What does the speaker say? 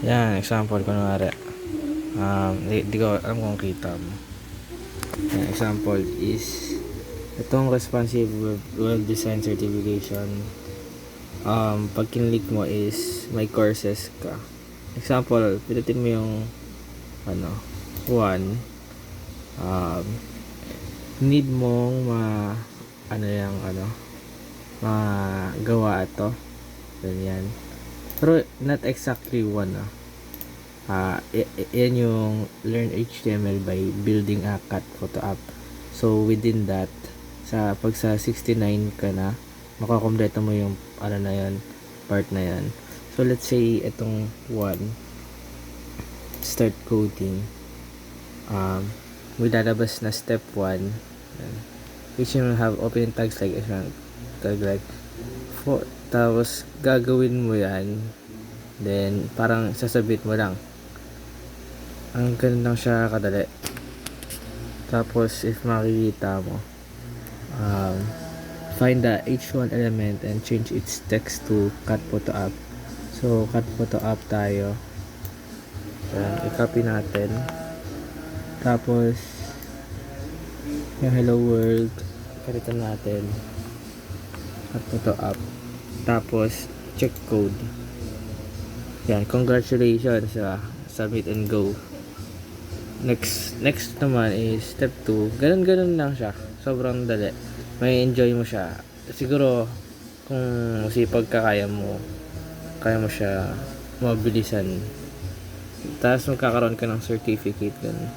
Yan, example, kunwari. Di ko alam kung kita mo. Yan, example is, itong responsive web design certification, pag kinlik mo is, may courses ka. Example, pinutin mo yung, one, um, need mong magawa ito. Ganyan. Pero, not exactly one, yan yung learn HTML by building a cat photo app. So within that, pag sa 69 ka na, makakompleto mo yung na yan, part na yan. So let's say itong one, start coding, may lalabas na step 1, which will have opening tags like tapos gagawin mo yan, then parang sasabit mo lang. Ang ganun lang siya kadali. Tapos if makikita mo, find the H1 element and change its text to cat photo app. So cat photo app tayo. I-copy natin. Tapos yung hello world, palitan natin cat photo app. Tapos check code. Yan, congratulations, submit and go. Next naman is step 2. Ganun lang siya. Sobrang dali. May enjoy mo siya. Siguro kung sipag ka, kaya mo siya mabilisan. Tapos magkakaroon ka ng certificate ganun.